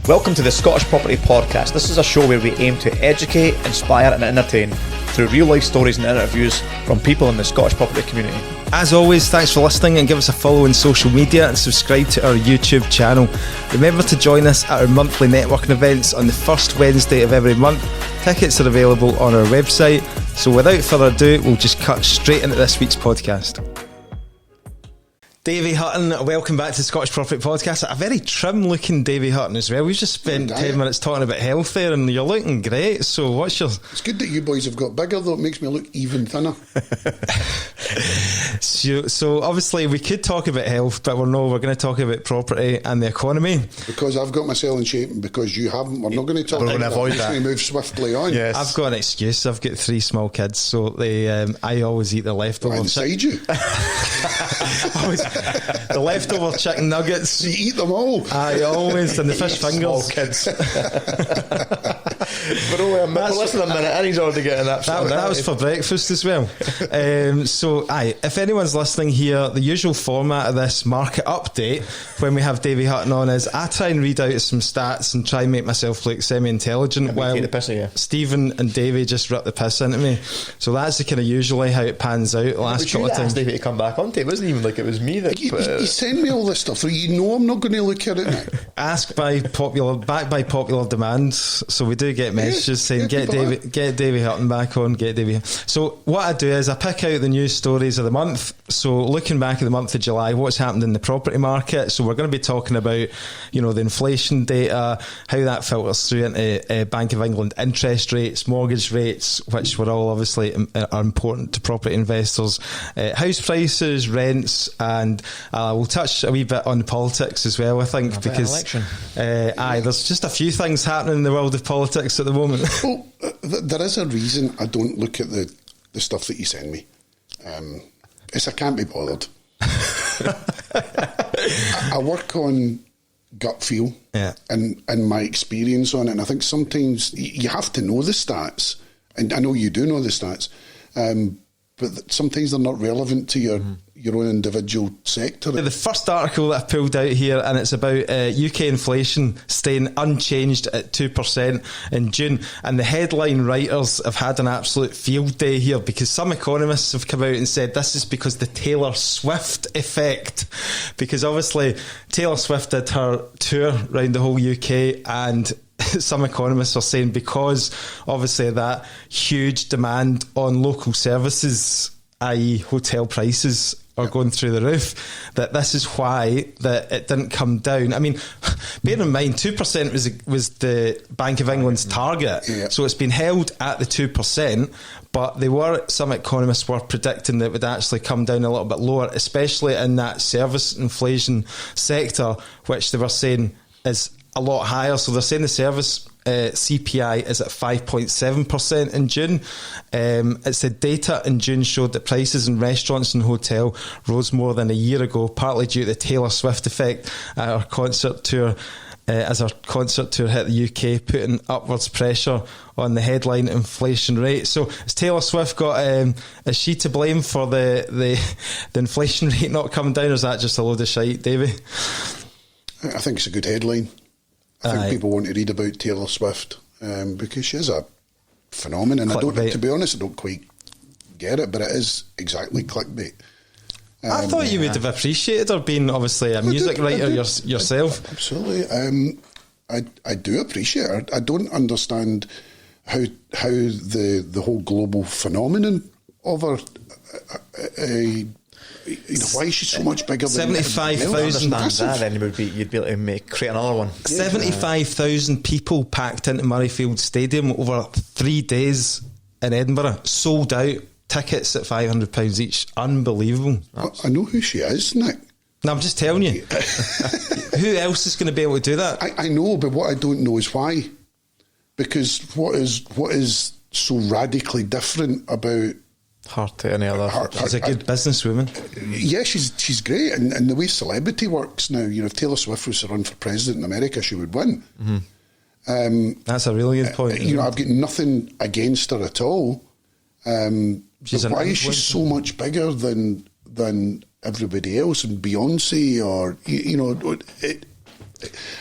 Welcome to the Scottish Property Podcast. This is a show where we aim to educate, inspire and entertain through real life stories and interviews from people in the Scottish property community. As always, thanks for listening and give us a follow on social media and subscribe to our YouTube channel. Remember to join us at our monthly networking events on the first Wednesday of every month. Tickets are available on our website. So without further ado, we'll just cut straight into this week's podcast. Davy Hutton, welcome back to the Scottish Property Podcast. A very trim-looking Davy Hutton as well. We've just spent 10 minutes talking about health there, and you're looking great. So what's your... It's good that you boys have got bigger, though. It makes me look even thinner. So obviously we could talk about health, but we're going to talk about property and the economy. Because I've got myself in shape and because you haven't, we're not going to talk about that. We're going to move swiftly on. Yes. I've got an excuse. I've got 3 small kids, so I always eat the leftovers. Inside you? The leftover chicken nuggets. You eat them all. I always, and the fish fingers. Small kids. But listen a minute, and he's already getting that. That was for breakfast as well. If anyone's listening here, the usual format of this market update when we have Davy Hutton on is I try and read out some stats and try and make myself look semi-intelligent while Stephen and Davy just rip the piss into me. So that's kind of usually how it pans out the last couple of times. Davy to come back onto it. It wasn't even like it was me that... You send me all this stuff, so you know I'm not going to look at it now. Backed by popular demand. So we do get messages saying get Davy Hutton back on, get Davy. So what I do is I pick out the news stories of the month. So looking back at the month of July, what's happened in the property market. So we're going to be talking about, the inflation data, how that filters through into Bank of England interest rates, mortgage rates, which were all obviously are important to property investors, house prices, rents, and we'll touch a wee bit on politics as well, I think, because there's just a few things happening in the world of politics at the moment. Well, there is a reason I don't look at the stuff that you send me. I can't be bothered. I work on gut feel and my experience on it, and I think sometimes you have to know the stats, and I know you do know the stats, but sometimes they're not relevant to your own individual sector. The first article that I pulled out here, and it's about UK inflation staying unchanged at 2% in June, and the headline writers have had an absolute field day here because some economists have come out and said this is because the Taylor Swift effect, because obviously Taylor Swift did her tour around the whole UK, and some economists are saying because obviously that huge demand on local services, i.e. hotel prices, are going through the roof, that this is why that it didn't come down. I mean, bear in mind 2% was the Bank of England's target, so it's been held at the 2%, but some economists were predicting that it would actually come down a little bit lower, especially in that service inflation sector, which they were saying is a lot higher. So they're saying the service CPI is at 5.7% in June. It said data in June showed that prices in restaurants and hotel rose more than a year ago, partly due to the Taylor Swift effect at our concert tour. As our concert tour hit the UK, putting upwards pressure on the headline inflation rate. So has Taylor Swift got, is she to blame for the inflation rate not coming down, or is that just a load of shite, Davy? I think it's a good headline. I think people want to read about Taylor Swift because she is a phenomenon. To be honest, I don't quite get it, but it is exactly clickbait. I thought you would have appreciated her being obviously a music writer yourself. Absolutely. I do appreciate her. I don't understand how the whole global phenomenon of her... why is she so much bigger than 75,000? Then you'd be able to create another one. 75,000 people packed into Murrayfield Stadium over 3 days in Edinburgh, sold out, tickets at £500 each. Unbelievable. I know who she is, Nick. No, I'm just telling you. Who else is going to be able to do that? I know, but what I don't know is why. Because what is so radically different about her to any other? She's a good businesswoman. Yeah, she's great, and the way celebrity works now, if Taylor Swift was to run for president in America, she would win. That's a really good point. I've got nothing against her at all. Why is she so much bigger than everybody else, and Beyonce, or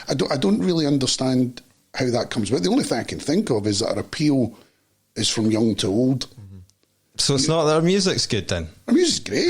I don't really understand how that comes about. The only thing I can think of is that our appeal is from young to old. So it's not that our music's good then? Our music's great.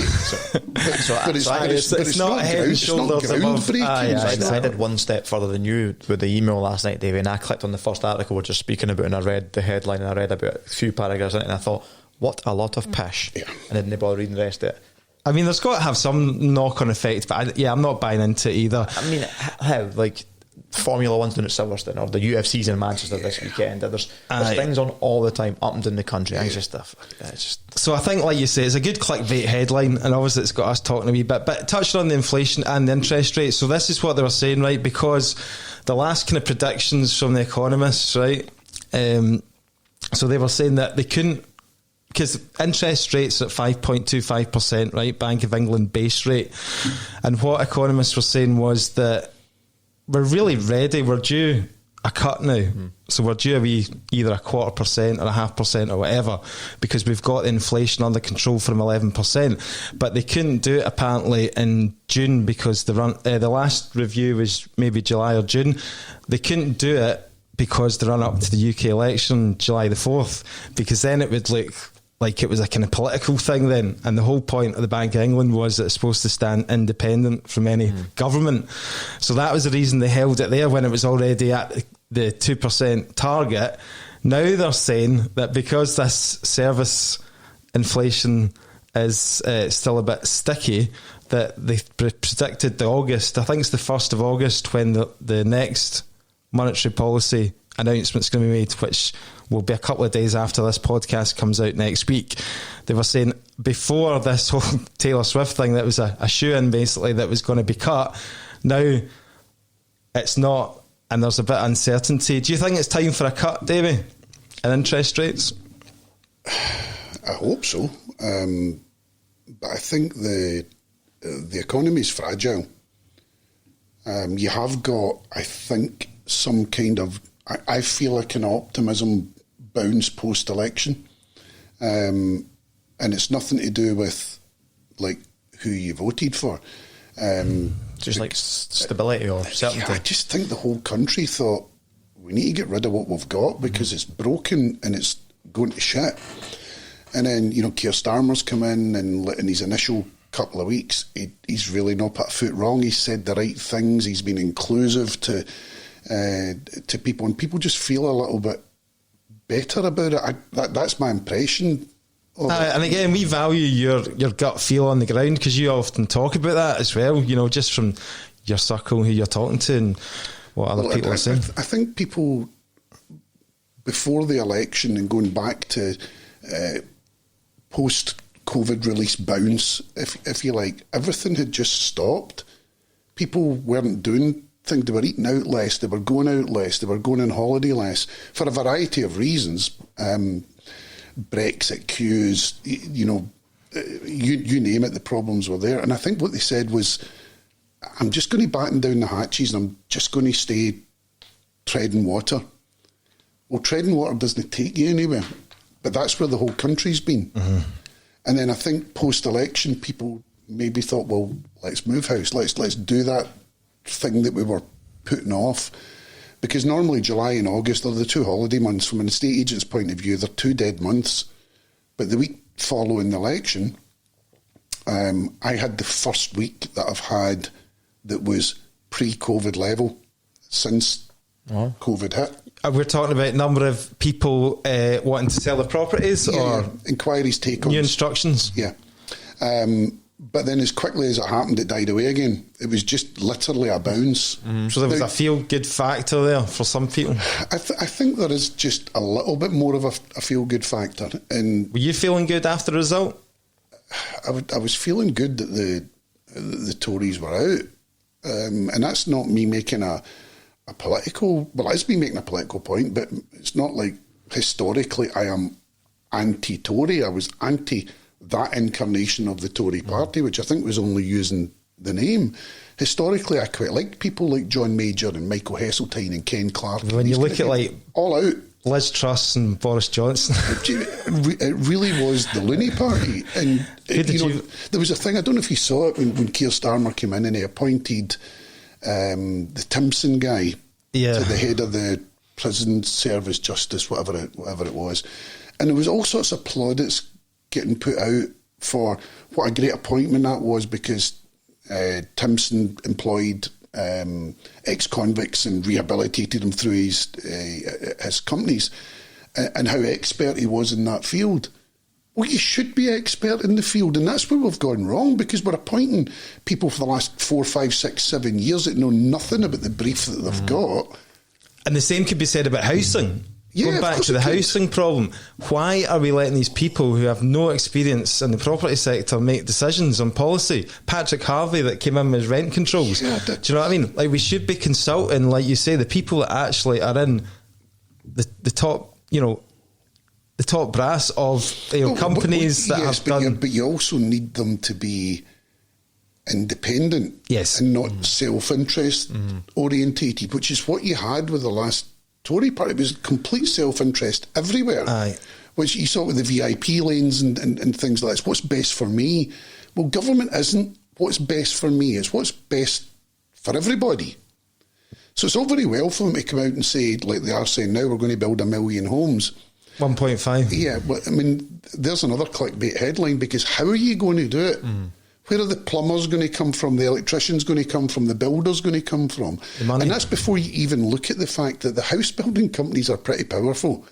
But it's not head and shoulders above. I did one step further than you with the email last night, Davey, and I clicked on the first article we're just speaking about, and I read the headline, and I read about a few paragraphs in it, and I thought, what a lot of pish. Yeah. And I didn't bother reading the rest of it. I mean, there's got to have some knock-on effect, but I'm not buying into it either. I mean, how, like, Formula One's doing at Silverstone, or the UFC's in Manchester this weekend. There's things on all the time up and down the country. It's just so I think, like you say, it's a good clickbait headline, and obviously it's got us talking a wee bit, but touching on the inflation and the interest rates. So this is what they were saying, right? Because the last kind of predictions from the economists, right? So they were saying that they couldn't, because interest rates at 5.25%, right? Bank of England base rate. And what economists were saying was that we're really ready. We're due a cut now. So we're due either 0.25% or 0.5% or whatever, because we've got inflation under control from 11%. But they couldn't do it apparently in June because the last review was maybe July or June. They couldn't do it because the run up to the UK election, July the 4th, because then it would look like it was a kind of political thing then. And the whole point of the Bank of England was that it's supposed to stand independent from any government. So that was the reason they held it there when it was already at the 2% target. Now they're saying that because this service inflation is still a bit sticky, that they predicted the August, I think it's the 1st of August, when the next monetary policy announcement's going to be made, which will be a couple of days after this podcast comes out next week. They were saying before this whole Taylor Swift thing, that was a shoe-in basically, that was going to be cut. Now it's not, and there's a bit of uncertainty. Do you think it's time for a cut, Davy, in interest rates? I hope so. But I think the economy is fragile. You have got, I think, some kind of, I feel like an optimism bounce post-election. And it's nothing to do with, like, who you voted for. Just like stability or certainty. Yeah, I just think the whole country thought, we need to get rid of what we've got because it's broken and it's going to shit. And then, Keir Starmer's come in, and in his initial couple of weeks, he's really not put a foot wrong. He's said the right things. He's been inclusive to people, and people just feel a little bit better about it. That's my impression of it. And again, we value your gut feel on the ground, because you often talk about that as well, just from your circle, who you're talking to and what other people are saying. I think people, before the election and going back to post-COVID release bounce, if you like, everything had just stopped. People weren't doing things. They were eating out less, they were going out less, they were going on holiday less, for a variety of reasons. Brexit queues, you name it, the problems were there. And I think what they said was, I'm just going to batten down the hatches and I'm just going to stay treading water. Well, treading water doesn't take you anywhere, but that's where the whole country's been. And then I think post-election, people maybe thought, well, let's move house, let's do that thing that we were putting off, because normally July and August are the two holiday months. From an estate agent's point of view, they're 2 dead months. But the week following the election, I had the first week that I've had that was pre-COVID level since COVID hit. We're talking about number of people wanting to sell their properties, or inquiries taken, new instructions. Yeah. But then as quickly as it happened, it died away again. It was just literally a bounce. So there was a feel-good factor there for some people? I think there is just a little bit more of a feel-good factor. And were you feeling good after the result? I was feeling good that the Tories were out. And that's not me making a political... Well, it's me making a political point, but it's not like historically I am anti-Tory. I was anti... that incarnation of the Tory party, which I think was only using the name. Historically, I quite liked people like John Major and Michael Heseltine and Ken Clark. When you look at like all out Liz Truss and Boris Johnson, it really was the loony party. And there was a thing, I don't know if you saw it, when Keir Starmer came in and he appointed the Timpson guy to the head of the prison service justice, whatever it was. And there was all sorts of plaudits getting put out for what a great appointment that was, because Timpson employed ex-convicts and rehabilitated them through his companies, and how expert he was in that field. Well, you should be expert in the field, and that's where we've gone wrong, because we're appointing people for the last 4, 5, 6, 7 years that know nothing about the brief that they've got. And the same could be said about housing. Yeah, going back to the housing problem, why are we letting these people who have no experience in the property sector make decisions on policy? Patrick Harvey that came in with rent controls. Do you know what I mean? Like, we should be consulting, like you say, the people that actually are in the top, the top brass of companies that have done. But you also need them to be independent, yes, and not self-interest orientated, which is what you had with the last Tory party. It was complete self-interest everywhere. Aye. Which you saw with the VIP lanes and things like this. What's best for me? Well, government isn't what's best for me. It's what's best for everybody. So it's all very well for them to come out and say, like they are saying now, we're going to build 1 million homes. 1.5. Yeah, but I mean, there's another clickbait headline, because how are you going to do it? Where are the plumbers going to come from? The electricians going to come from? The builders going to come from? The money. And that's before you even look at the fact that the house building companies are pretty powerful.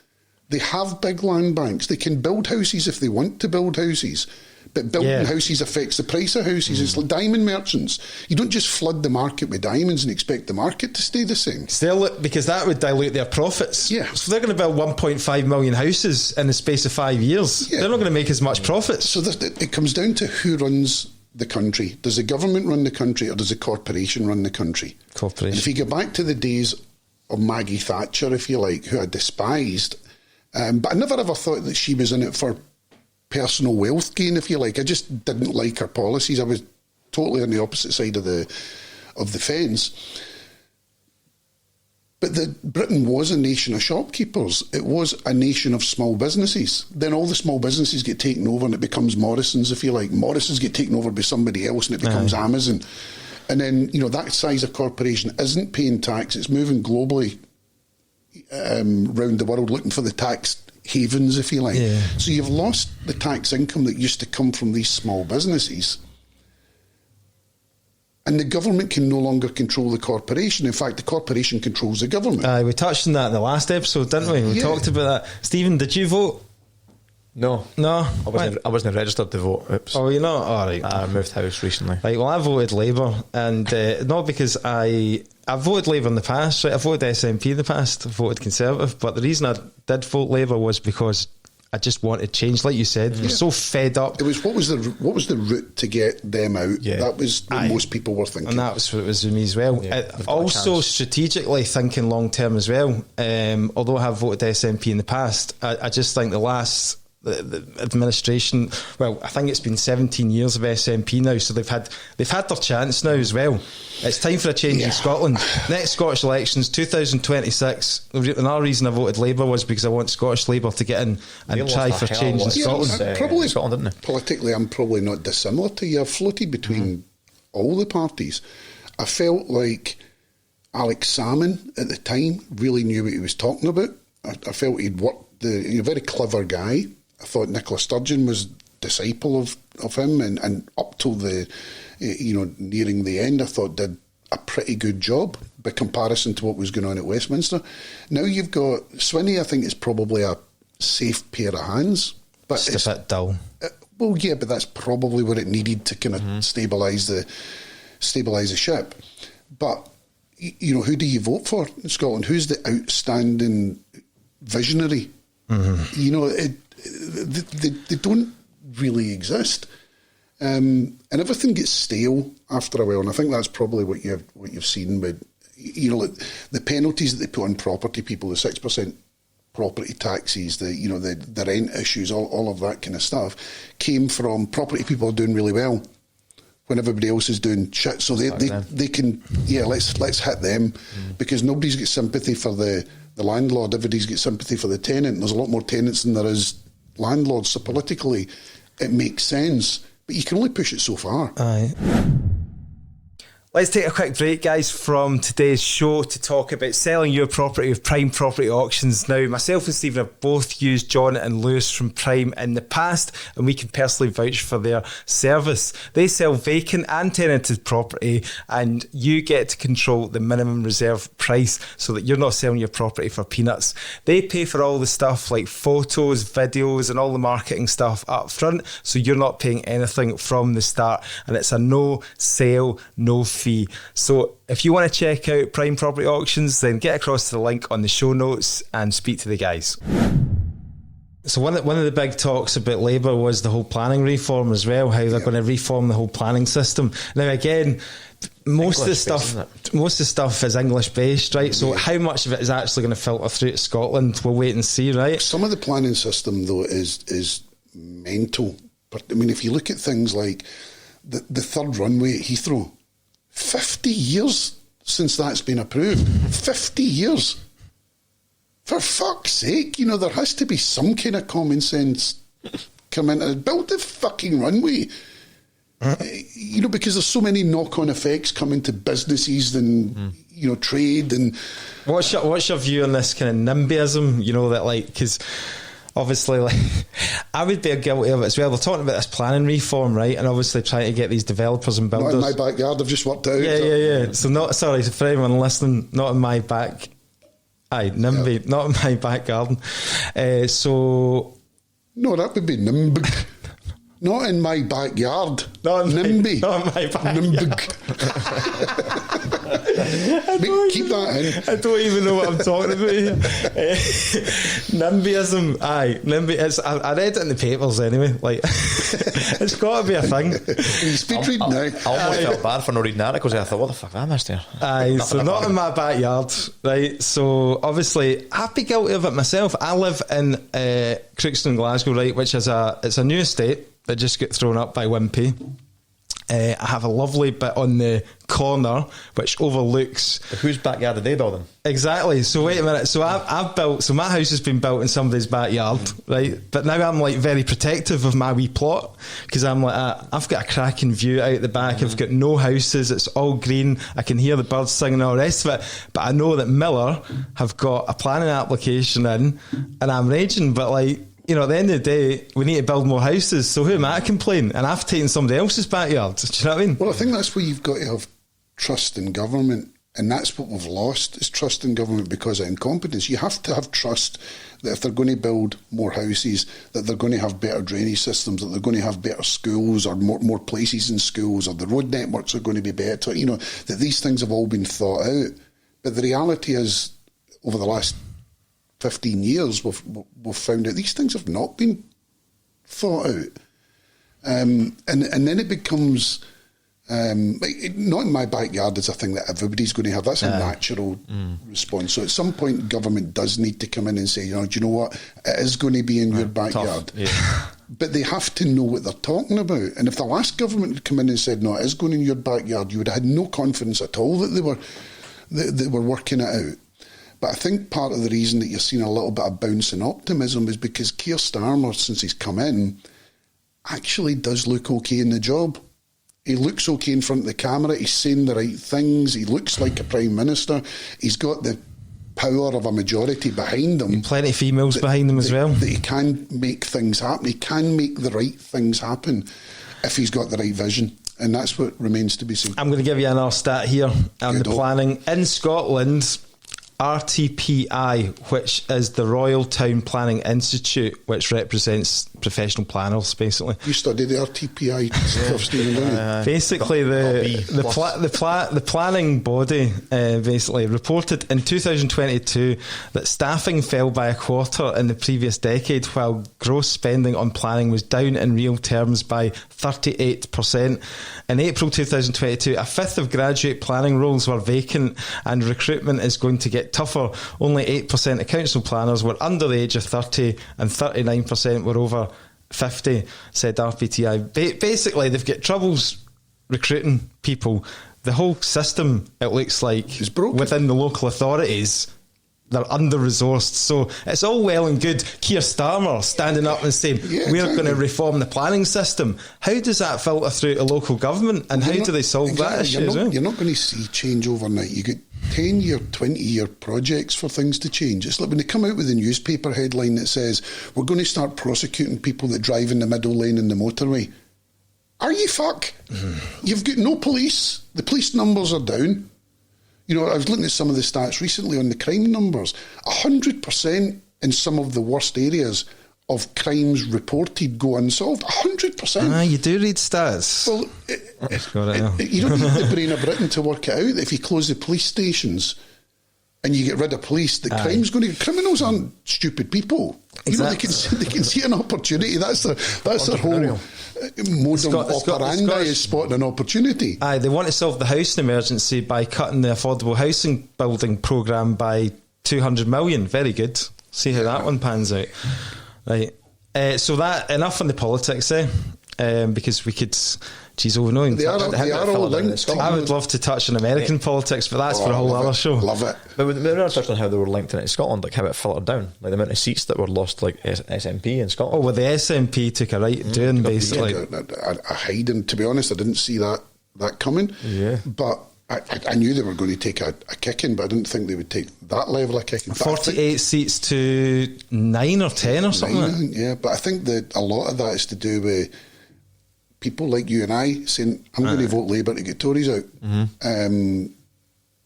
They have big land banks. They can build houses if they want to build houses. But building houses affects the price of houses. It's like diamond merchants. You don't just flood the market with diamonds and expect the market to stay the same. Still, because that would dilute their profits. Yeah. So they're going to build 1.5 million houses in the space of 5 years. Yeah. They're not going to make as much profits. So it comes down to who runs the country. Does the government run the country, or does the corporation run the country? Corporation. And if you go back to the days of Maggie Thatcher, if you like, who I despised, but I never ever thought that she was in it for personal wealth gain, if you like. I just didn't like her policies. I was totally on the opposite side of the fence. But Britain was a nation of shopkeepers. It was a nation of small businesses. Then all the small businesses get taken over and it becomes Morrison's, if you like. Morrison's get taken over by somebody else and it becomes Amazon. And then, that size of corporation isn't paying tax. It's moving globally around the world looking for the tax havens, if you like. Yeah. So you've lost the tax income that used to come from these small businesses. And the government can no longer control the corporation. In fact, the corporation controls the government. We touched on that in the last episode, didn't we? We talked about that. Stephen, did you vote? No. I wasn't registered to vote. Oops. Oh, you're not? All right. I moved house recently. Right, well, I voted Labour, and not because I voted Labour in the past. Right? I voted SNP in the past. I voted Conservative, but the reason I did vote Labour was because I just wanted change, like you said. We're so fed up. It was what was the route to get them out? Yeah. That was what most people were thinking, and that was what it was with me as well. Also, strategically thinking long term as well. Although I have voted SNP in the past, I just think the last. The administration, well, I think it's been 17 years of SNP now, so they've had their chance now as well. It's time for a change in Scotland. Next Scottish elections, 2026. Another reason I voted Labour was because I want Scottish Labour to get in and try for change in Scotland. Probably Scotland, didn't they? Politically, I'm probably not dissimilar to you. I've floated between all the parties. I felt like Alex Salmon at the time really knew what he was talking about. I felt he'd worked a very clever guy. I thought Nicola Sturgeon was disciple of him, and up till the nearing the end, I thought did a pretty good job by comparison to what was going on at Westminster. Now you've got Swinney. I think is probably a safe pair of hands, but it's a bit dull. Well, yeah, but that's probably what it needed to kind of stabilise the ship. But who do you vote for in Scotland? Who's the outstanding visionary? They don't really exist, and everything gets stale after a while. And I think that's probably what you've seen with the penalties that they put on property people, the 6% property taxes, the rent issues, all of that kind of stuff came from property people are doing really well when everybody else is doing shit. So they can let's hit them because nobody's got sympathy for the landlord. Everybody's got sympathy for the tenant. And there's a lot more tenants than there is landlords, so politically it makes sense, but you can only push it so far. Aye. Let's take a quick break, guys, from today's show to talk about selling your property with Prime Property Auctions. Now, myself and Stephen have both used John and Lewis from Prime in the past, and we can personally vouch for their service. They sell vacant and tenanted property, and you get to control the minimum reserve price so that you're not selling your property for peanuts. They pay for all the stuff like photos, videos, and all the marketing stuff up front, so you're not paying anything from the start, and it's a no sale, no fee. So if you want to check out Prime Property Auctions, then get across to the link on the show notes and speak to the guys. So one of the big talks about Labour was the whole planning reform as well, how they're going to reform the whole planning system. Now again, most of the stuff is English based, right? So how much of it is actually going to filter through to Scotland? We'll wait and see, right? Some of the planning system though is mental. But I mean, if you look at things like the third runway at Heathrow, 50 years since that's been approved. 50 years. For fuck's sake, there has to be some kind of common sense come in and build the fucking runway. Because there's so many knock-on effects coming to businesses and, trade and... What's your view on this kind of NIMBYism, because... Obviously, I would be guilty of it as well. They're talking about this planning reform, right? And obviously trying to get these developers and builders. Not in my backyard, I've just worked out. Yeah. So for anyone listening, not in my back. NIMBY, not in my back garden. No, that would be NIMBY. Not in my backyard. NIMBY. Not in my backyard. Keep that in. I don't even know what I'm talking about here. NIMBYism. NIMBY. I read it in the papers anyway. It's got to be a thing. You speed reading now. I almost felt bad for not reading articles. I thought, what the fuck I missed here? So not in my backyard, right? So obviously, I'd be guilty of it myself. I live in Crookston, Glasgow, right, which is it's a new estate that just got thrown up by Wimpy. I have a lovely bit on the corner which overlooks... Whose backyard are they building? Exactly. So wait a minute. So I've built... So my house has been built in somebody's backyard, right? But now I'm very protective of my wee plot because I'm I've got a cracking view out the back. I've got no houses. It's all green. I can hear the birds singing and all the rest of it. But I know that Miller have got a planning application in and I'm raging. But at the end of the day, we need to build more houses. So who am I to complain? And I've taken somebody else's backyard. Do you know what I mean? Well, I think that's where you've got to have trust in government. And that's what we've lost, is trust in government because of incompetence. You have to have trust that if they're going to build more houses, that they're going to have better drainage systems, that they're going to have better schools or more places in schools, or the road networks are going to be better, that these things have all been thought out. But the reality is, over the last 15 years, we've found out these things have not been thought out. And then it becomes... not in my backyard is a thing that everybody's going to have. That's a natural response. So at some point, government does need to come in and say, do you know what? It is going to be in your backyard. But they have to know what they're talking about. And if the last government had come in and said, no, it is going in your backyard, you would have had no confidence at all that they were working it out. But I think part of the reason that you're seeing a little bit of bounce in optimism is because Keir Starmer, since he's come in, actually does look okay in the job. He looks okay in front of the camera. He's saying the right things. He looks like a Prime Minister. He's got the power of a majority behind him. Plenty of females behind him as well. That he can make things happen. He can make the right things happen if he's got the right vision. And that's what remains to be seen. I'm going to give you another stat here on the planning. In Scotland, RTPI, which is the Royal Town Planning Institute, which represents professional planners, basically. You studied the RTPI stuff, Stephen, didn't you? Basically, the planning body basically reported in 2022 that staffing fell by a quarter in the previous decade, while gross spending on planning was down in real terms by 38%. In April 2022, a fifth of graduate planning roles were vacant and recruitment is going to get tougher. Only 8% of council planners were under the age of 30 and 39% were over 50, said RPTI. Basically, they've got troubles recruiting people. The whole system, it looks like, is broken within the local authorities, they're under-resourced. So it's all well and good Keir Starmer standing up and saying, we're going to reform the planning system. How does that filter through to local government, and how do they solve that issue as well? You're not going to see change overnight. You get 10-year, 20-year projects for things to change. It's like when they come out with a newspaper headline that says, we're going to start prosecuting people that drive in the middle lane in the motorway. Are you fuck? You've got no police. The police numbers are down. You know, I was looking at some of the stats recently on the crime numbers. 100% in some of the worst areas of crimes reported go unsolved. 100%. Ah, you do read stats. Well, you don't need the brain of Britain to work it out. If you close the police stations and you get rid of police, the crime's going to... Criminals aren't stupid people. Exactly. You know, they can see an opportunity. That's their whole modus operandi is spotting an opportunity. Aye, they want to solve the housing emergency by cutting the affordable housing building programme by 200 million. Very good. See how that one pans out. Right. So that, enough on the politics, because we could... Geez, oh no, they are all linked. I would love to touch on American politics, but that's for a whole other show. Love it. But we never touched on how they were linked in Scotland, like how it filtered down, like the amount of seats that were lost, like SNP in Scotland. Oh, well, the SNP took a right doing, basically. A hiding. To be honest, I didn't see that coming. Yeah. But I knew they were going to take a kicking, but I didn't think they would take that level of kicking. 48 seats to 9 or 10 or something. 9, I think, yeah, but I think that a lot of that is to do with people like you and I saying, I'm going to vote Labour to get Tories out. Mm-hmm.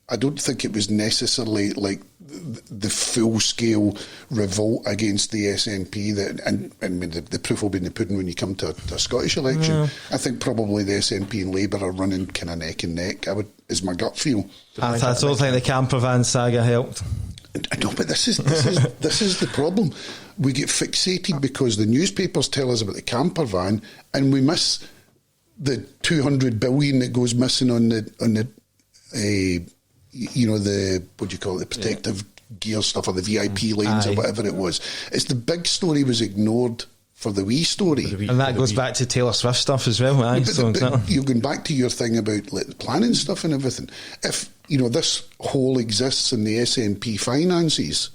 I don't think it was necessarily like the full-scale revolt against the SNP that, and I mean, the proof will be in the pudding when you come to a Scottish election. Yeah. I think probably the SNP and Labour are running kind of neck and neck. Is my gut feel. I don't think the camper van saga helped. I know, but this is the problem. We get fixated because the newspapers tell us about the camper van, and we miss the 200 billion that goes missing on the what do you call it, the protective gear stuff, or the VIP lanes or whatever it was. It's the big story was ignored for the wee story, and that goes back to Taylor Swift stuff as well. But you're going back to your thing about like the planning stuff and everything. If this hole exists in the SNP finances,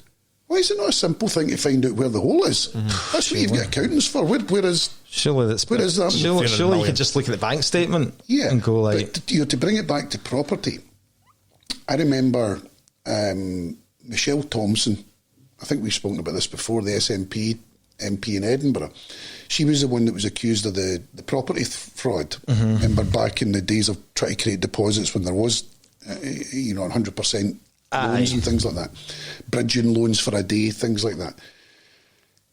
why is it not a simple thing to find out where the hole is? That's what you've got accountants for. Where is that? Surely you could just look at the bank statement, and go like. But, to bring it back to property, I remember Michelle Thompson. I think we've spoken about this before. The SNP MP in Edinburgh. She was the one that was accused of the property fraud. Remember back in the days of trying to create deposits when there was 100% loans and things like that, bridging loans for a day, things like that.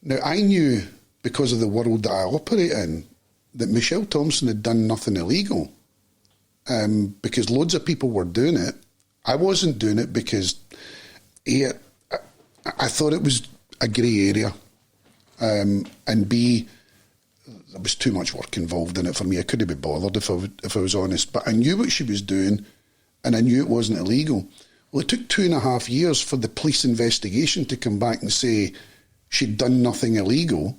Now I knew, because of the world that I operate in, that Michelle Thompson had done nothing illegal, because loads of people were doing it. I wasn't doing it because I thought it was a grey area. And B, there was too much work involved in it for me. I couldn't be bothered if I was honest. But I knew what she was doing, and I knew it wasn't illegal. Well, it took 2.5 years for the police investigation to come back and say she'd done nothing illegal,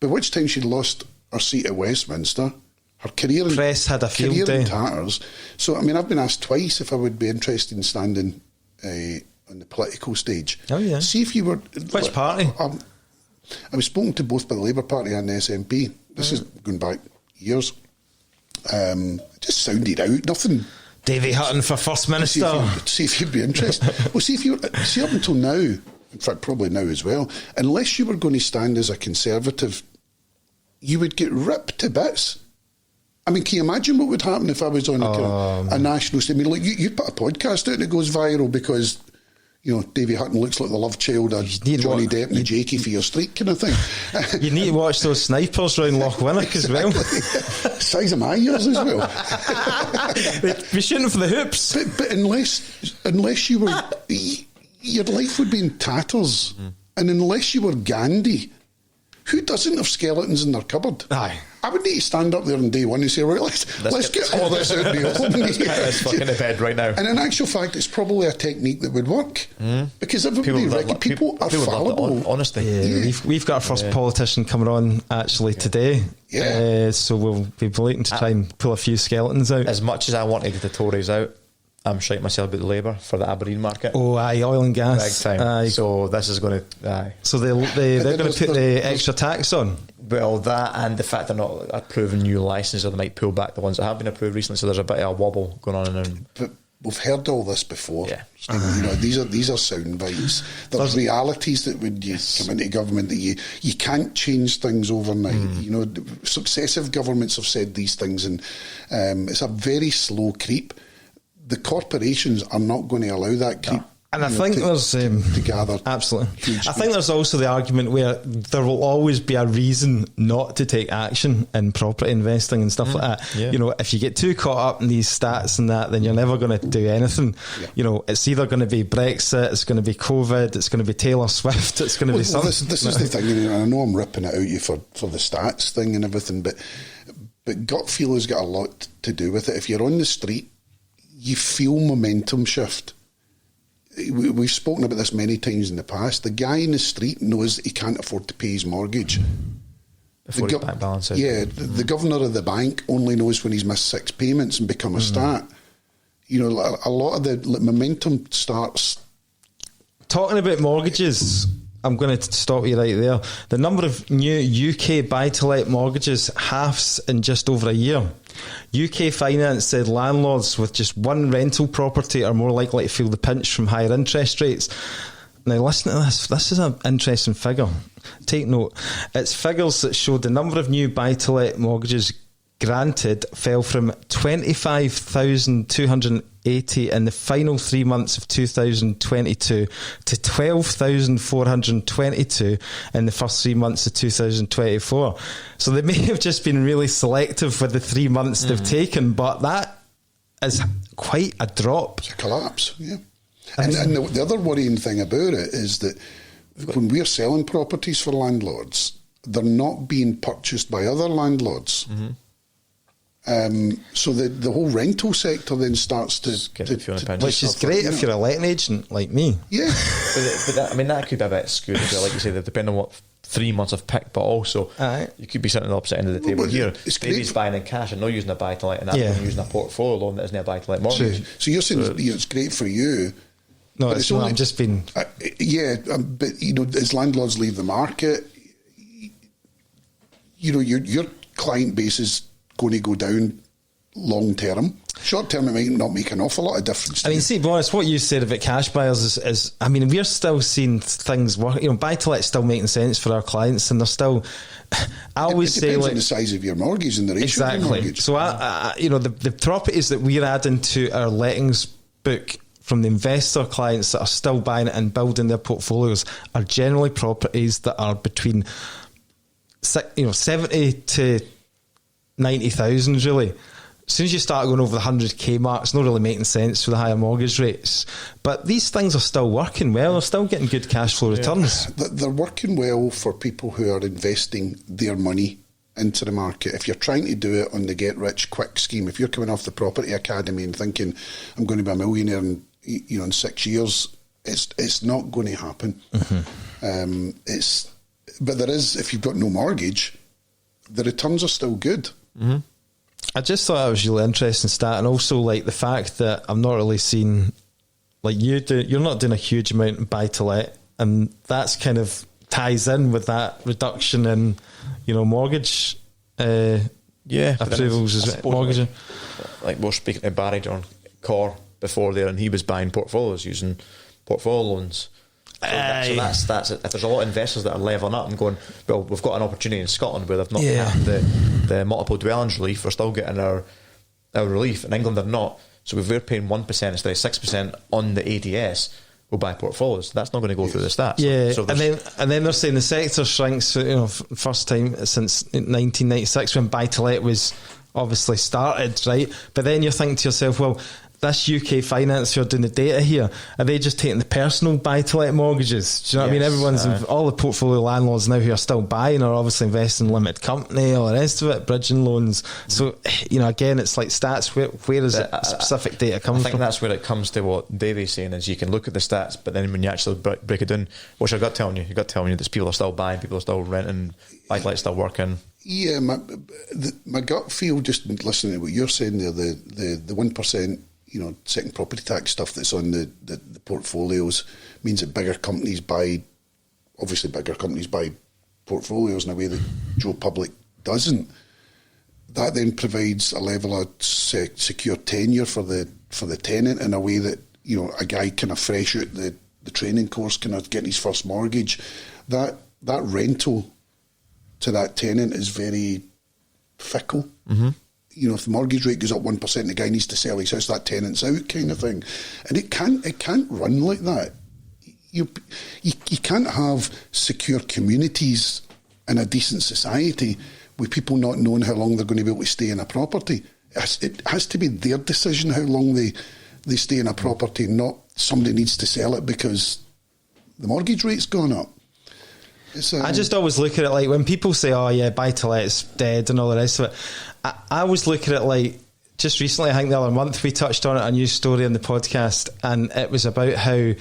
by which time she'd lost her seat at Westminster. Her career Press had a field day. In tatters. So, I mean, I've been asked twice if I would be interested in standing on the political stage. Oh, yeah. See if you were... Which party? I was spoken to both by the Labour Party and the SNP. This is going back years. It just sounded out. Nothing. Davy Hutton for First Minister. See if you'd be interested. Well, see up until now, in fact, probably now as well, unless you were going to stand as a Conservative, you would get ripped to bits. I mean, can you imagine what would happen if I was on a national stage? I mean, like you put a podcast out and it goes viral because... Davy Hutton looks like the love child of Johnny Depp and Jakey for your street kind of thing. You need to watch those snipers round Loch Winnock as well. Size of my ears as well. We're shooting for the hoops. But unless you were... your life would be in tatters. And unless you were Gandhi, who doesn't have skeletons in their cupboard? Aye. I would need to stand up there on day one and say, right, let's get all this out in the open. Let's fucking in bed right now. And in actual fact, it's probably a technique that would work. Because people are fallible. Honestly. Yeah. We've got our first politician coming on actually today. Yeah. So we'll be waiting to try and pull a few skeletons out. As much as I wanted the Tories out, I'm shitting myself about the Labour for the Aberdeen market. Oh, aye, oil and gas. Big time. Aye. So this is going to... Aye. So they're going to put the extra tax on? Well, that and the fact they're not approving new licences, or they might pull back the ones that have been approved recently, so there's a bit of a wobble going on. But we've heard all this before. Yeah. You know, these are sound bites. There's realities that when you come into government that you can't change things overnight. You know, successive governments have said these things, and it's a very slow creep. The corporations are not going to allow that creep. No. And I think there's to gather absolutely. I think there's also the argument where there will always be a reason not to take action in property investing and stuff like that. Yeah. You know, if you get too caught up in these stats and that, then you're never going to do anything. Yeah. You know, it's either going to be Brexit, it's going to be COVID, it's going to be Taylor Swift, it's going to be something. This is the thing, and I know I'm ripping it out you for the stats thing and everything, but gut feel has got a lot to do with it. If you're on the street, you feel momentum shift. We've spoken about this many times in the past. The guy in the street knows he can't afford to pay his mortgage. Before his bank balance is. Yeah, the governor of the bank only knows when he's missed 6 payments and become a start. You know, a lot of the momentum starts. Talking about mortgages, I'm going to stop you right there. The number of new UK buy-to-let mortgages halves in just over a year. UK Finance said landlords with just one rental property are more likely to feel the pinch from higher interest rates. Now listen to this. This is an interesting figure. Take note. It's figures that showed the number of new buy-to-let mortgages granted fell from 25,280 in the final 3 months of 2022 to 12,422 in the first 3 months of 2024. So they may have just been really selective with the 3 months they've taken, but that is quite a drop. It's a collapse, yeah. And the other worrying thing about it is that when we're selling properties for landlords, they're not being purchased by other landlords. So the whole rental sector then starts to which is great if you're a letting agent like me. Yeah, but that, I mean, that could be a bit skewed as well, like you say, depending on what 3 months of pick, but also you could be sitting at the opposite end of the table here. Davy's buying in cash and not using a buy-to-let, and I'm using a portfolio loan that isn't a buy-to-let mortgage. So you're saying it's great for you. No, it's only, I'm just being... but you know, as landlords leave the market, you know, your client base is going to go down long term. Short term, it might not make an awful lot of difference. I mean, see, Boris, what you said about cash buyers is I mean, we're still seeing things work. You know, buy-to-let still making sense for our clients, and they're still... I always say, depends like, on the size of your mortgage and the ratio of your mortgage. So, you know, the properties that we're adding to our lettings book from the investor clients that are still buying it and building their portfolios are generally properties that are between 70 to 90,000 really. As soon as you start going over the 100k mark, it's not really making sense for the higher mortgage rates. But these things are still working well. They're still getting good cash flow returns. They're working well for people who are investing their money into the market. If you're trying to do it on the get-rich-quick scheme, if you're coming off the Property Academy and thinking, I'm going to be a millionaire in 6 years, it's not going to happen. But there is, if you've got no mortgage, the returns are still good. I just thought that was really interesting stat, and also like the fact that I'm not really seeing, like you do, you're not doing a huge amount of buy to let, and that's kind of ties in with that reduction in, you know, mortgage approvals as mortgage. Like we're speaking to Barry on Core before there, and he was buying portfolios using portfolio loans. So that's it. If there's a lot of investors that are levelling up and going, well, we've got an opportunity in Scotland where they've not had the multiple dwellings relief, we're still getting our relief. In England, they're not. So if we're paying 1% instead of 6% on the ADS, we'll buy portfolios. That's not going to go through the stats. Yeah, so and then they're saying the sector shrinks. You know, first time since 1996 when buy to let was obviously started, right? But then you're thinking to yourself, well, this UK Finance who are doing the data here, are they just taking the personal buy-to-let mortgages? Do you know what I mean? Everyone's, all the portfolio landlords now who are still buying are obviously investing in limited company, all the rest of it, bridging loans. So, you know, again, it's like stats, where is it specific data coming from? I think that's where it comes to what Davy's saying, is you can look at the stats, but then when you actually break it down, what's your gut telling you? Your gut telling you that people are still buying, people are still renting, buy-to-let still working. Yeah, my gut feel, just listening to what you're saying there, the 1%, second property tax stuff that's on the portfolios means that bigger companies buy portfolios in a way that Joe Public doesn't. That then provides a level of secure tenure for the tenant in a way that, a guy kind of fresh out the training course, kind of getting his first mortgage, that rental to that tenant is very fickle. Mm-hmm. If the mortgage rate goes up 1%, the guy needs to sell his house, that tenant's out, kind of thing. And it can't run like that. You can't have secure communities in a decent society with people not knowing how long they're going to be able to stay in a property. It has to be their decision how long they stay in a property, not somebody needs to sell it because the mortgage rate's gone up. I just always look at it like when people say, oh yeah, buy to let's dead and all the rest of it, I always look at it like, just recently, I think the other month, we touched on it, a news story on the podcast, and it was about how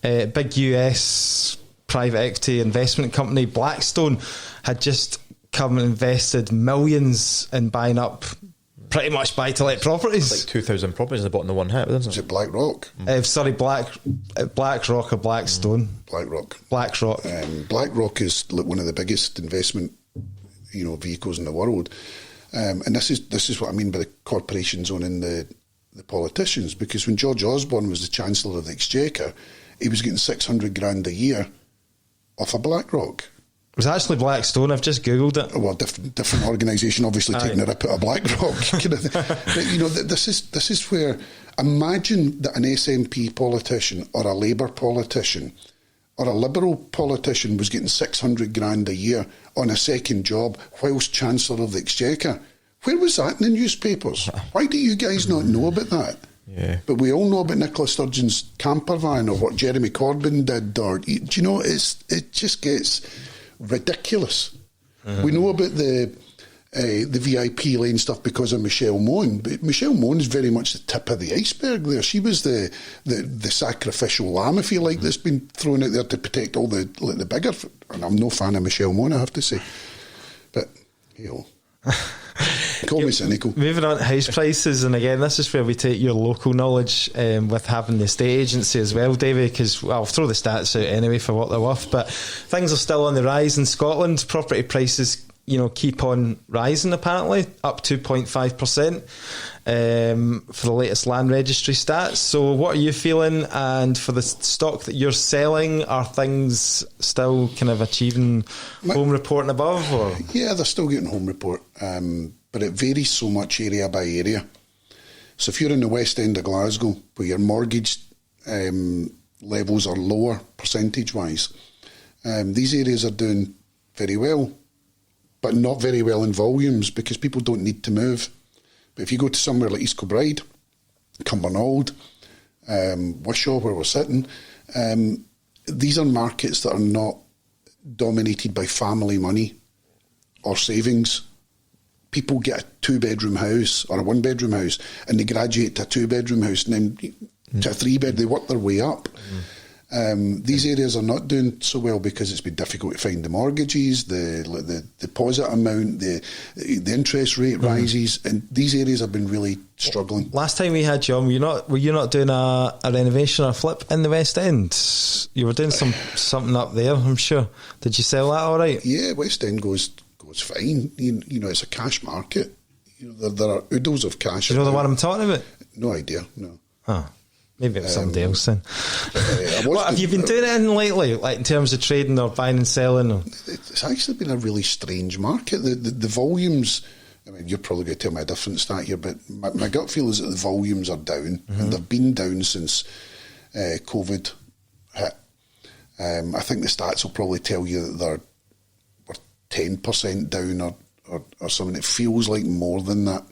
big US private equity investment company Blackstone had just come and invested millions in buying up pretty much buy-to-let properties. It's like 2,000 properties they bought in the one hit, isn't it? Was it BlackRock? Sorry, BlackRock or Blackstone? BlackRock. BlackRock is one of the biggest investment, vehicles in the world. And this is what I mean by the corporations owning the politicians, because when George Osborne was the Chancellor of the Exchequer, he was getting $600,000 a year off of BlackRock. It was actually Blackstone. I've just Googled it. Well, different organisation, obviously taking a rip out of BlackRock. But this is where, imagine that an SNP politician or a Labour politician or a Liberal politician was getting $600,000 a year on a second job whilst Chancellor of the Exchequer. Where was that in the newspapers? Why do you guys not know about that? Yeah. But we all know about Nicola Sturgeon's camper van or what Jeremy Corbyn did. Or it just gets ridiculous. Mm-hmm. We know about the VIP lane stuff because of Michelle Mone, but Michelle Mone is very much the tip of the iceberg there. She was the sacrificial lamb, if you like, that's been thrown out there to protect all the bigger. And I'm no fan of Michelle Mone, I have to say. But, call me cynical. Moving on to house prices, and again, this is where we take your local knowledge with having the estate agency as well, Davy, because I'll throw the stats out anyway for what they're worth, but things are still on the rise in Scotland. Property prices keep on rising, apparently, up 2.5% for the latest land registry stats. So what are you feeling? And for the stock that you're selling, are things still kind of achieving home report and above? Or? Yeah, they're still getting home report, but it varies so much area by area. So if you're in the West End of Glasgow, where your mortgage levels are lower percentage-wise, these areas are doing very well, but not very well in volumes because people don't need to move. But if you go to somewhere like East Kilbride, Cumbernauld, Wishaw, where we're sitting, these are markets that are not dominated by family money or savings. People get a 2-bedroom house or a 1-bedroom house and they graduate to a 2-bedroom house and then to a 3-bed, they work their way up. These areas are not doing so well because it's been difficult to find the mortgages, the deposit amount, the interest rate rises, and these areas have been really struggling. Last time we had you on, were you not doing a renovation or a flip in the West End? You were doing something up there, I'm sure. Did you sell that all right? Yeah, West End goes fine. It's a cash market. There are oodles of cash. Do you know the one I'm talking about? No idea. No. Oh. Maybe it was somebody else then. What have you been doing anything lately, like in terms of trading or buying and selling? Or? It's actually been a really strange market. The volumes, I mean, you're probably going to tell me a different stat here, but my gut feel is that the volumes are down, and they've been down since COVID hit. I think the stats will probably tell you that we're 10% down or something. It feels like more than that.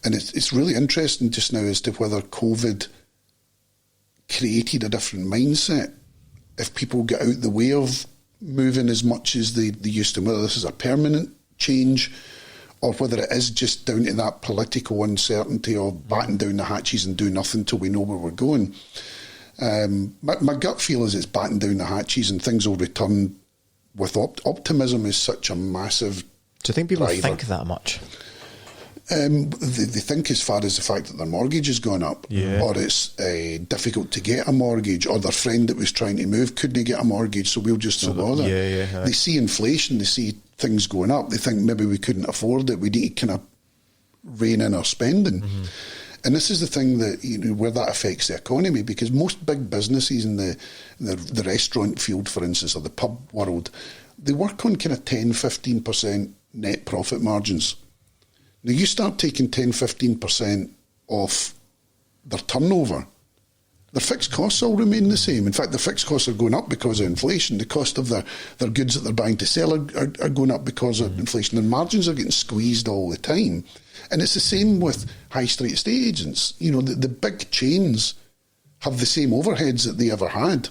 And it's really interesting just now as to whether COVID created a different mindset if people get out the way of moving as much as they used to, whether this is a permanent change or whether it is just down to that political uncertainty of batten down the hatches and do nothing till we know where we're going. My gut feel is it's batten down the hatches and things will return with optimism is such a massive Do you think people driver. think that much? They think as far as the fact that their mortgage has gone up, or it's difficult to get a mortgage, or their friend that was trying to move couldn't get a mortgage, so we'll just not bother. They see inflation, they see things going up, they think maybe we couldn't afford it, we need to kind of rein in our spending. And this is the thing that, where that affects the economy, because most big businesses in the restaurant field, for instance, or the pub world, they work on kind of 10-15% net profit margins. Now, you start taking 10-15% off their turnover, their fixed costs all remain the same. In fact, the fixed costs are going up because of inflation. The cost of their goods that they're buying to sell are going up because of inflation. Their margins are getting squeezed all the time. And it's the same with high street estate agents. The big chains have the same overheads that they ever had.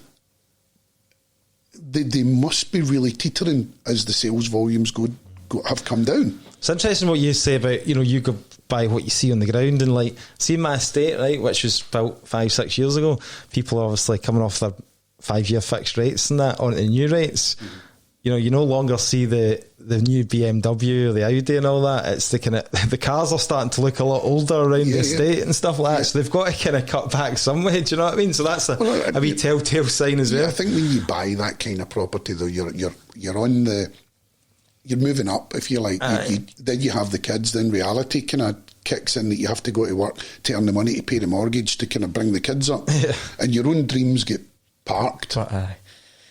They must be really teetering as the sales volumes have come down. It's interesting what you say about, you go by what you see on the ground, and like, see my estate, right, which was built 5-6 years ago, people are obviously coming off their 5-year fixed rates and that onto the new rates. You no longer see the new BMW or the Audi and all that. It's the cars are starting to look a lot older around the estate and stuff like that. So they've got to kind of cut back some way. Do you know what I mean? So that's a wee telltale sign as well. I think when you buy that kind of property, though, you're on you're moving up, if you like. Then you have the kids. Then reality kind of kicks in that you have to go to work to earn the money to pay the mortgage to kind of bring the kids up, and your own dreams get parked.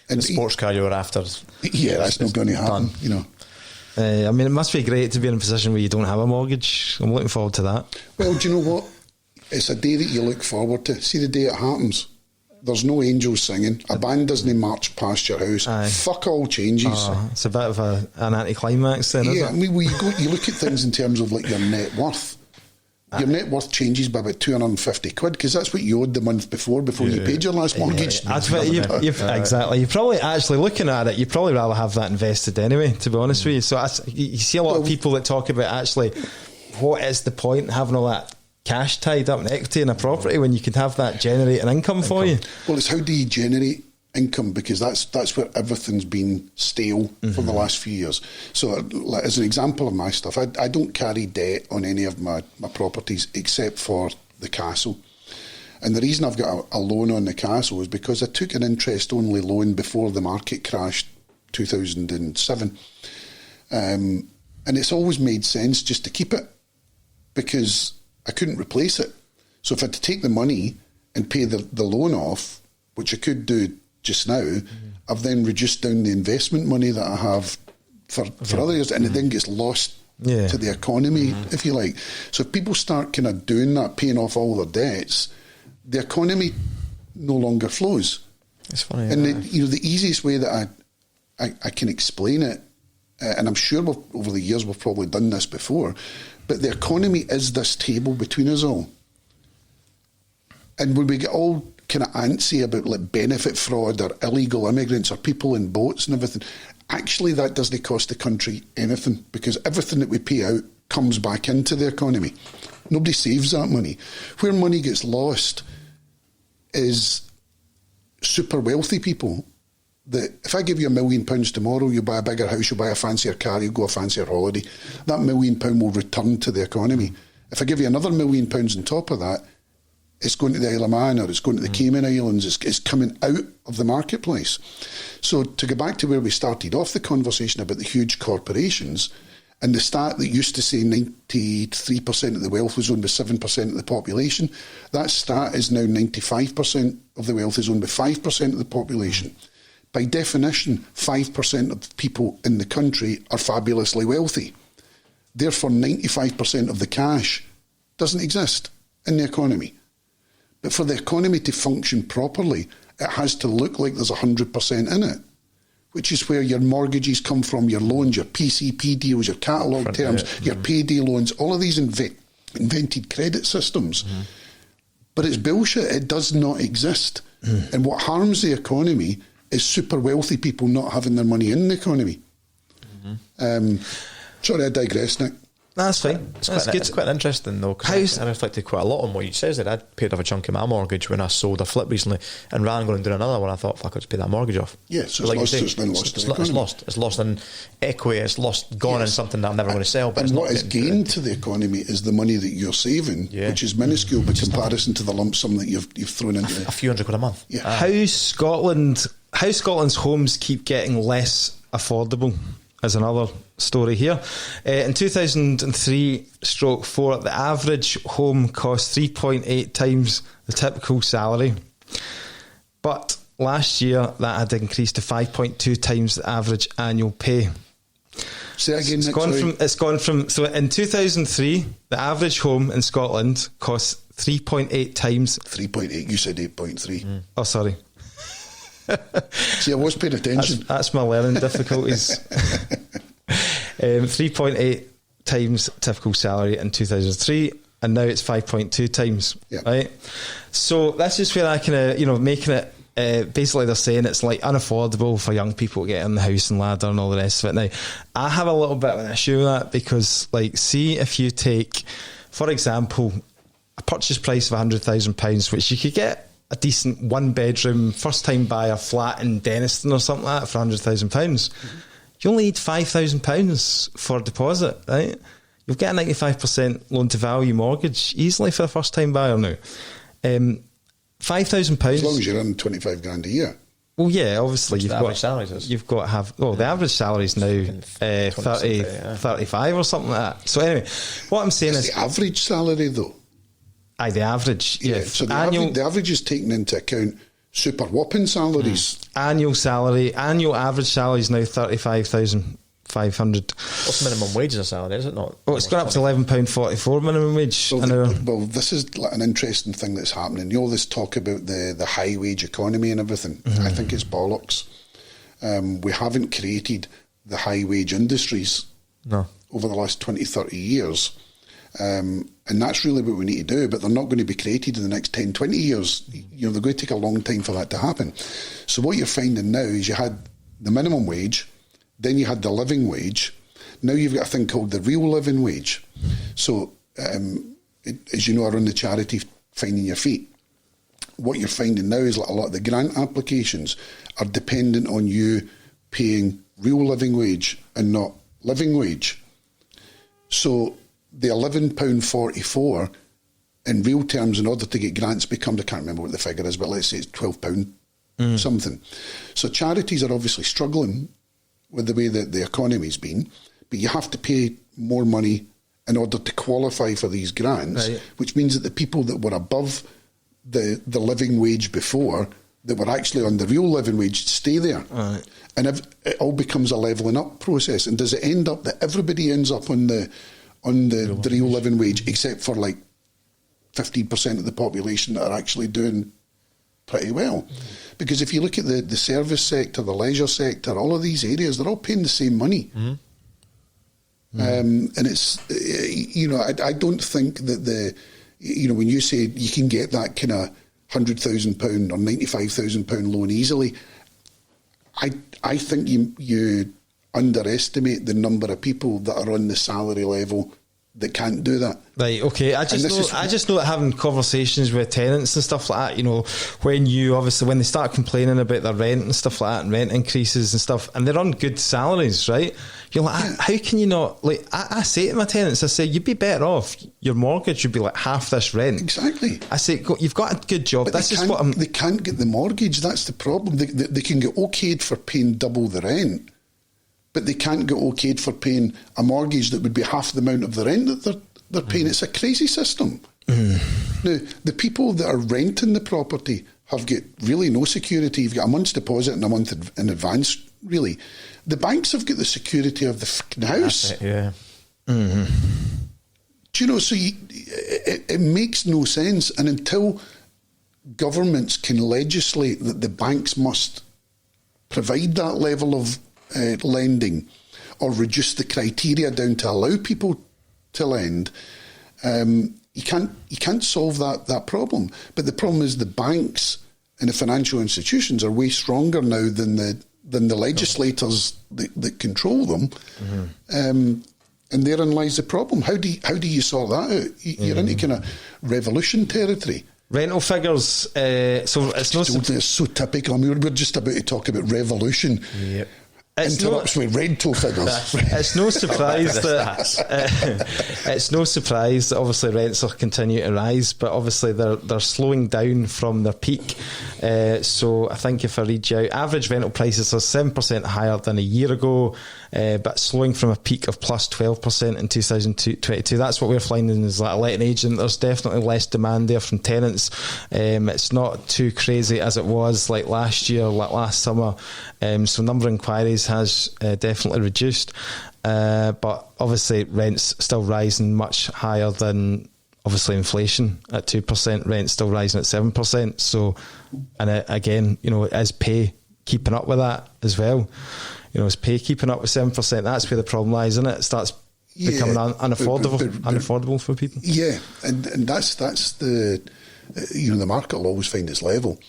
And the sports car you were after, that's not going to happen. I mean, it must be great to be in a position where you don't have a mortgage. I'm looking forward to that. Well, do you know what? It's a day that you look forward to. See the day it happens. There's no angels singing. A band doesn't march past your house. Fuck all changes. It's a bit of an anticlimax then, isn't it? I mean, you look at things in terms of like your net worth. Your net worth changes by about 250 quid, because that's what you owed the month before you paid your last mortgage. Exactly. You're probably actually looking at it, you'd probably rather have that invested anyway, to be honest with you. So you see a lot of people that talk about actually what is the point in having all that cash tied up in equity in a property when you can have that generate an income for you. Well, it's how do you generate income, because that's where everything's been stale for the last few years. So as an example of my stuff, I don't carry debt on any of my properties except for the castle. And the reason I've got a loan on the castle is because I took an interest-only loan before the market crashed 2007. And it's always made sense just to keep it, because I couldn't replace it. So if I had to take the money and pay the loan off, which I could do just now, I've then reduced down the investment money that I have for other years, and it then gets lost to the economy, if you like. So if people start kind of doing that, paying off all their debts, the economy no longer flows. It's funny. And the easiest way that I can explain it, and I'm sure over the years we've probably done this before, but the economy is this table between us all. And when we get all kind of antsy about like benefit fraud or illegal immigrants or people in boats and everything, actually that doesn't cost the country anything, because everything that we pay out comes back into the economy. Nobody saves that money. Where money gets lost is super wealthy people. That if I give you £1 million tomorrow, you buy a bigger house, you buy a fancier car, you go a fancier holiday, that £1 million will return to the economy. If I give you another £1 million on top of that, it's going to the Isle of Man, or it's going to the Cayman Islands. It's coming out of the marketplace. So to go back to where we started off the conversation about the huge corporations, and the stat that used to say 93% of the wealth was owned by 7% of the population, that stat is now 95% of the wealth is owned by 5% of the population. By definition, 5% of people in the country are fabulously wealthy. Therefore, 95% of the cash doesn't exist in the economy. But for the economy to function properly, it has to look like there's 100% in it, which is where your mortgages come from, your loans, your PCP deals, your catalogue terms, your payday loans, all of these invented credit systems. But it's bullshit. It does not exist. And what harms the economy is super wealthy people not having their money in the economy. Sorry, I digress, Nick. That's fine. That's good. It's quite interesting though, because I reflected quite a lot on what you said. That I'd paid off a chunk of my mortgage when I sold a flip recently, and rather than going and doing another one, I thought, fuck, I'll just pay that mortgage off. Yeah, so like it's lost. It's lost in equity. It's gone in something that I'm never going to sell. But and what is gained to the economy is the money that you're saving, which is minuscule by comparison to the lump sum that you've thrown into a few £100 a month. Yeah. How Scotland's homes keep getting less affordable is another story here. In 2003/4, the average home cost 3.8 times the typical salary, but last year that had increased to 5.2 times the average annual pay. Say again. It's gone from so in 2003 the average home in Scotland cost 3.8 times. 3.8. You said 8.3. Oh, sorry. See, I was paying attention. That's my learning difficulties. 3.8 times typical salary in 2003, and now it's 5.2 times. Yeah. Right. So that's just where I kind of, making it. Basically, they're saying it's like unaffordable for young people to get on the housing ladder and all the rest of it. Now, I have a little bit of an issue with that because, like, see if you take, for example, a purchase price of £100,000, which you could get a decent one-bedroom, first-time buyer flat in Denniston or something like that for £100,000. Mm-hmm. You only need £5,000 for a deposit, right? You'll get a 95% loan-to-value mortgage easily for a first-time buyer now. £5,000. As long as you're earning 25 grand a year. Well, yeah, obviously the average salary is. You've got to have. Oh, the average salary is now 35 or something like that. So anyway, what I'm saying is the average salary though. Aye, the average. Yeah. So the average is taking into account super whopping salaries. Annual average salary is now 35,500. What's minimum wage as a salary? Is it not? Oh, it's gone up to £11.44 minimum wage an hour. Well, this is like an interesting thing that's happening. You know, this talk about the high wage economy and everything. I think it's bollocks. We haven't created the high wage industries over the last 20, 30 years. And that's really what we need to do, but they're not going to be created in the next 10, 20 years. You know, they're going to take a long time for that to happen. So what you're finding now is you had the minimum wage, then you had the living wage. Now you've got a thing called the real living wage. So, as you know, I run the charity Finding Your Feet. What you're finding now is like a lot of the grant applications are dependent on you paying real living wage and not living wage. So the £11.44 in real terms in order to get grants becomes, I can't remember what the figure is, but let's say it's £12 something. So charities are obviously struggling with the way that the economy's been, but you have to pay more money in order to qualify for these grants, which means that the people that were above the living wage before, that were actually on the real living wage, stay there. Right. And if it all becomes a levelling up process, and does it end up that everybody ends up on the real living wage, except for like 15% of the population that are actually doing pretty well? Because if you look at the service sector, the leisure sector, all of these areas, they're all paying the same money. And it's, I don't think that when you say you can get that kind of £100,000 or £95,000 loan easily, I think you underestimate the number of people that are on the salary level that can't do that. Right, okay. I just know that having conversations with tenants and stuff like that, when they start complaining about their rent and stuff like that, and rent increases and stuff, and they're on good salaries, right? You're like, how can you not, like, I say to my tenants, I say, you'd be better off, your mortgage would be like half this rent. Exactly. I say, you've got a good job. But they can't get the mortgage, that's the problem. They can get okayed for paying double the rent, but they can't get okayed for paying a mortgage that would be half the amount of the rent that they're paying. It's a crazy system. Now, the people that are renting the property have got really no security. You've got a month's deposit and a month in advance, really. The banks have got the security of the fucking house. Yeah. Do you know, so it makes no sense. And until governments can legislate that the banks must provide that level of lending or reduce the criteria down to allow people to lend, you can't solve that problem. But the problem is the banks and the financial institutions are way stronger now than the legislators that control them. And therein lies the problem. How do you sort that out? You're into kind of revolution territory. Rental figures. So it's so typical. I mean, we're just about to talk about revolution. Yep. Interrupts with rental figures. It's no surprise it's no surprise that obviously rents are continuing to rise, but obviously they're slowing down from their peak. So I think if I read you out, average rental prices are 7% higher than a year ago, but slowing from a peak of plus 12% in 2022. That's what we're finding as a letting agent. There's definitely less demand there from tenants. It's not too crazy as it was like last year, like last summer. So number of inquiries has definitely reduced, but obviously rents still rising much higher than obviously inflation at 2%. Rents still rising at 7%. So, and again, is pay keeping up with that as well? Is pay keeping up with 7%? That's where the problem lies, isn't it? It starts becoming unaffordable for people. Yeah, and that's the the market will always find its level.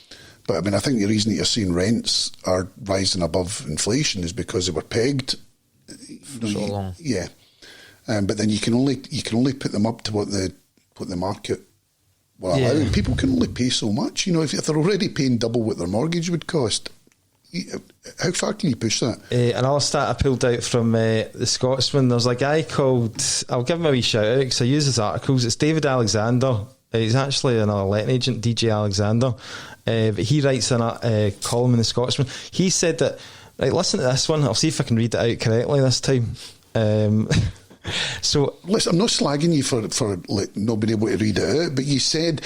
But I mean, I think the reason that you're seeing rents are rising above inflation is because they were pegged for so long. Yeah, but then you can only put them up to what the market will allow. And people can only pay so much. If they're already paying double what their mortgage would cost, how far can you push that? Another stat I pulled out from the Scotsman. There's a guy called, I'll give him a wee shout out because I use his articles. It's David Alexander. He's actually another letting agent, DJ Alexander. But he writes a column in the Scotsman. He said that, right, listen to this one. I'll see if I can read it out correctly this time. So, listen, I'm not slagging you for not being able to read it out, but you said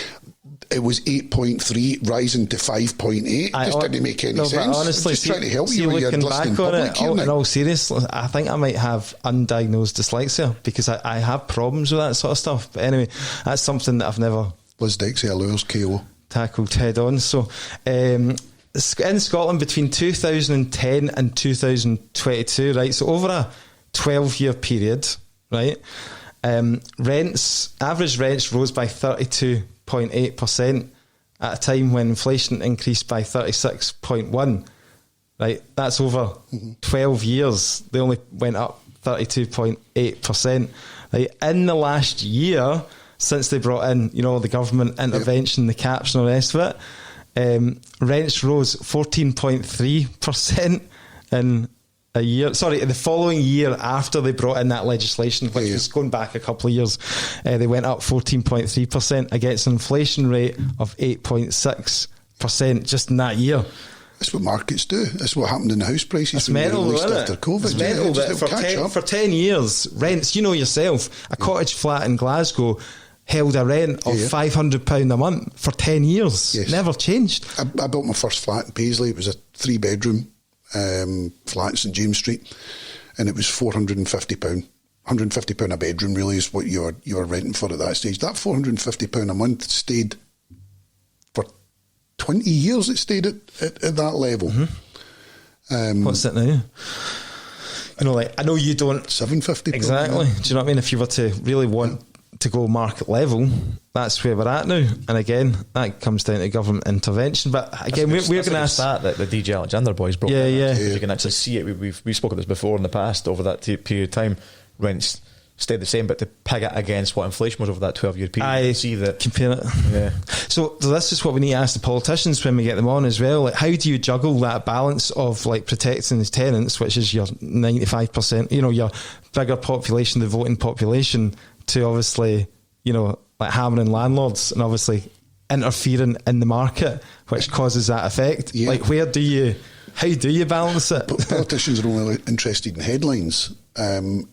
it was 8.3 rising to 5.8. Just didn't make any sense. Honestly, just trying to help you when you're listening public. In all seriousness, I think I might have undiagnosed dyslexia because I have problems with that sort of stuff. But anyway, that's something that I've never Dyslexia lures KO. Tackled head on. So in Scotland between 2010 and 2022, right, so over a 12-year period, right, average rents rose by 32.8% at a time when inflation increased by 36.1%. Right, that's over 12 years. They only went up 32.8%. Right, in the last year, since they brought in, the government intervention, the caps and all the rest of it, rents rose 14.3% in a year. Sorry, the following year after they brought in that legislation, which was going back a couple of years, they went up 14.3% against an inflation rate of 8.6% just in that year. That's what markets do. That's what happened in the house prices. It's mental, isn't it? After COVID. It's mental that for 10 years, rents, yourself, a cottage flat in Glasgow held a rent of £500 a month for 10 years. Yes. Never changed. I built my first flat in Paisley. It was a 3-bedroom flat in St James Street, and it was £450. £150 a bedroom really is what you were renting for at that stage. That £450 a month stayed for 20 years. It stayed at that level. What's it now? I know you don't £750 exactly. Do you know what I mean? If you were to really want to go market level, that's where we're at now. And again, that comes down to government intervention. But again, we're going to ask that the DJ Alexander boys brought. You can actually see it. We've spoken about this before in the past. Over that period of time, rents stayed the same, but to peg it against what inflation was over that 12-year period, I you can see that. Compare it. Yeah. So this is what we need to ask the politicians when we get them on as well. Like, how do you juggle that balance of protecting the tenants, which is your 95%, your bigger population, the voting population, to obviously, hammering landlords and obviously interfering in the market, which causes that effect. Yeah. How do you balance it? Politicians are only interested in headlines, and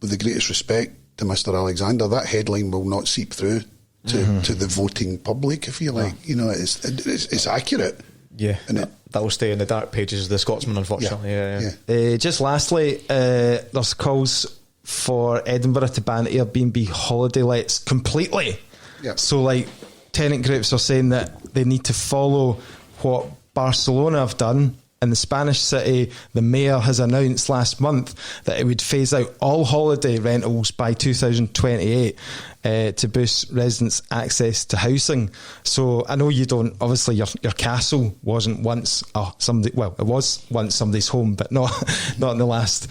with the greatest respect to Mr. Alexander, that headline will not seep through to the voting public, if you like. It's accurate. Yeah, and that will stay in the dark pages of the Scotsman, unfortunately. Yeah. Just lastly, there's calls for Edinburgh to ban Airbnb holiday lets completely. Yeah. So tenant groups are saying that they need to follow what Barcelona have done. In the Spanish city, the mayor has announced last month that it would phase out all holiday rentals by 2028 to boost residents' access to housing. So I know you don't, obviously your castle wasn't once it was once somebody's home, but not in the last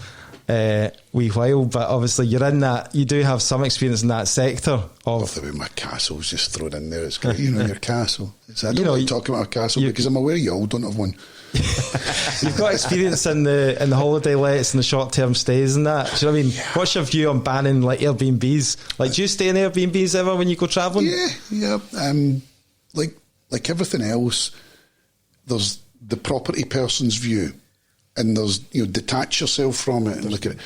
wee while, but obviously you're in that, you do have some experience in that sector. Of the way my castle's just thrown in there. It's great, your castle. I don't like talking about a castle because I'm aware you all don't have one. You've got experience in the holiday lets and the short term stays and that. Do you know what I mean? Yeah. What's your view on banning like Airbnbs? Like, do you stay in Airbnbs ever when you go travelling? Yeah. Like everything else, there's the property person's view, and there's detach yourself from it and look at it.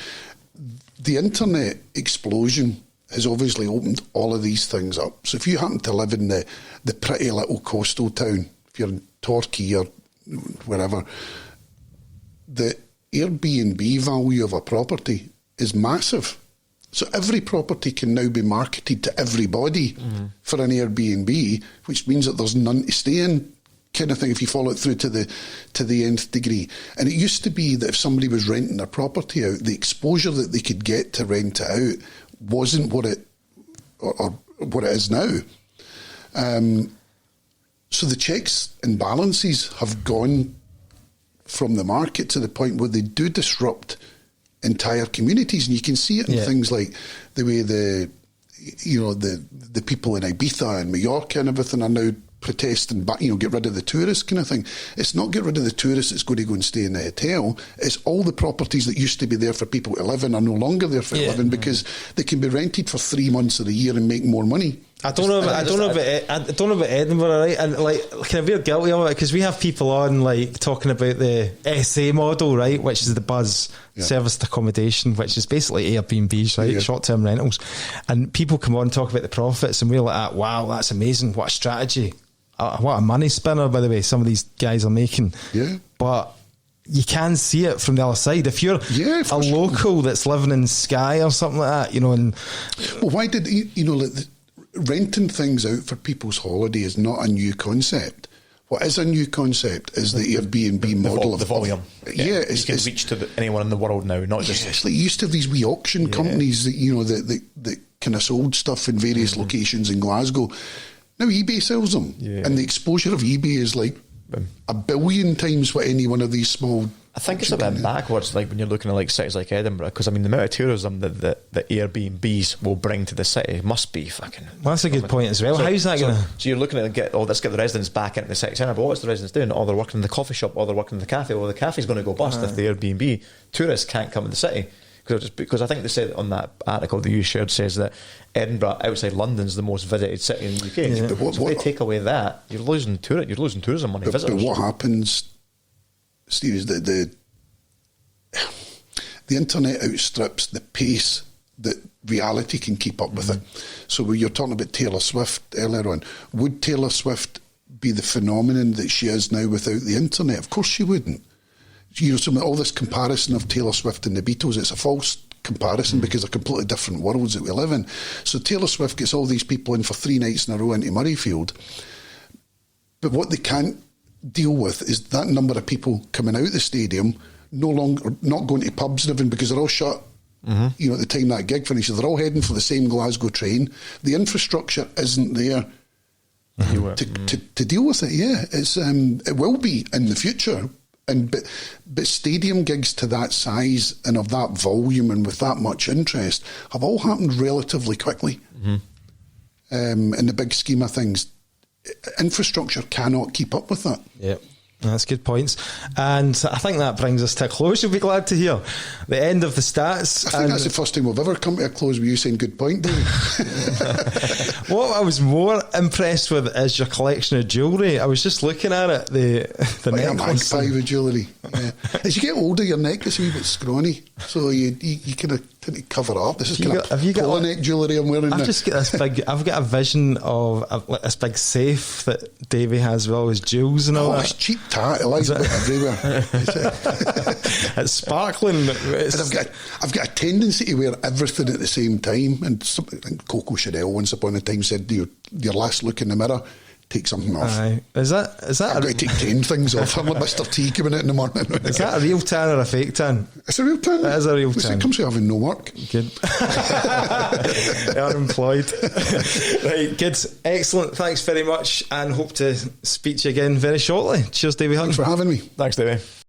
The internet explosion has obviously opened all of these things up. So if you happen to live in the pretty little coastal town, if you're in Torquay or wherever, the Airbnb value of a property is massive. So every property can now be marketed to everybody for an Airbnb, which means that there's none to stay in, kind of thing, if you follow it through to the nth degree. And it used to be that if somebody was renting their property out, the exposure that they could get to rent it out wasn't what it is now. So the checks and balances have gone from the market to the point where they do disrupt entire communities, and you can see it in things like the way the people in Ibiza and Mallorca and everything are now protesting back, get rid of the tourists kind of thing. It's not get rid of the tourists that's going to go and stay in the hotel. It's all the properties that used to be there for people to live in are no longer there for living because they can be rented for 3 months of the year and make more money. I don't know about Edinburgh, right? And like, kind of we're guilty of it because we have people on like talking about the SA model, right, which is the buzz serviced accommodation, which is basically Airbnbs, right, short-term rentals. And people come on and talk about the profits, and we're like, wow, that's amazing! What a strategy! What a money spinner, by the way. Some of these guys are making, but you can see it from the other side. If you're a local that's living in Skye or something like that, and why did renting things out for people's holiday is not a new concept. What is a new concept is the Airbnb model. The volume. You can reach to anyone in the world now, not just... It's like you used to have these wee auction companies that kind of sold stuff in various locations in Glasgow. Now eBay sells them. And the exposure of eBay is like 1 billion times what any one of these small... I think it's a bit backwards, like when you're looking at like cities like Edinburgh, because I mean the amount of tourism that Airbnbs will bring to the city must be fucking... Well, that's a good point as well. So, how's that going to... So you're looking at let's get the residents back into the city centre, but what's the residents doing? Oh, they're working in the coffee shop, or they're working in the cafe, or the cafe's going to go bust if the Airbnb tourists can't come in the city. Because I think they said on that article that you shared says that Edinburgh outside London's the most visited city in the UK. But if they take away that, you're losing tourism money. But what happens, Steve, is that the internet outstrips the pace that reality can keep up with it. So when you're talking about Taylor Swift earlier on, would Taylor Swift be the phenomenon that she is now without the internet? Of course she wouldn't. So all this comparison of Taylor Swift and the Beatles, it's a false comparison because they're completely different worlds that we live in. So Taylor Swift gets all these people in for 3 nights in a row into Murrayfield, but what they can't deal with is that number of people coming out of the stadium not going to pubs and everything because they're all shut. At the time that gig finishes, they're all heading for the same Glasgow train. The infrastructure isn't there to deal with it. It will be in the future. But stadium gigs to that size and of that volume and with that much interest have all happened relatively quickly. In the big scheme of things, infrastructure cannot keep up with that. Yeah. That's good points. And I think that brings us to a close. You'll be glad to hear the end of the stats. I think that's the first time we've ever come to a close with you saying good point, David. What I was more impressed with is your collection of jewellery. I was just looking at it, the necklace. I'm magpie with jewellery. As you get older, your neck is a wee bit scrawny, so you kind of tend to cover up. This is kind of polo neck jewellery I'm wearing now. I've got a vision of this big safe that Davy has with all his jewels and all that. It's cheap tat. It lies everywhere. It's sparkling. And I've got a tendency to wear everything at the same time. And Coco Chanel once upon a time said, your last look in the mirror, take something off. Is that I've got to take 10 things off. I'm like Mr. T coming out in the morning. Is that a real tan or a fake tan? It's a real tan. It is a real tan. It comes with having no work. Good. Unemployed. Right, kids. Excellent. Thanks very much, and hope to speak to you again very shortly. Cheers, Davy Hutton. Thanks for having me. Thanks, Davy.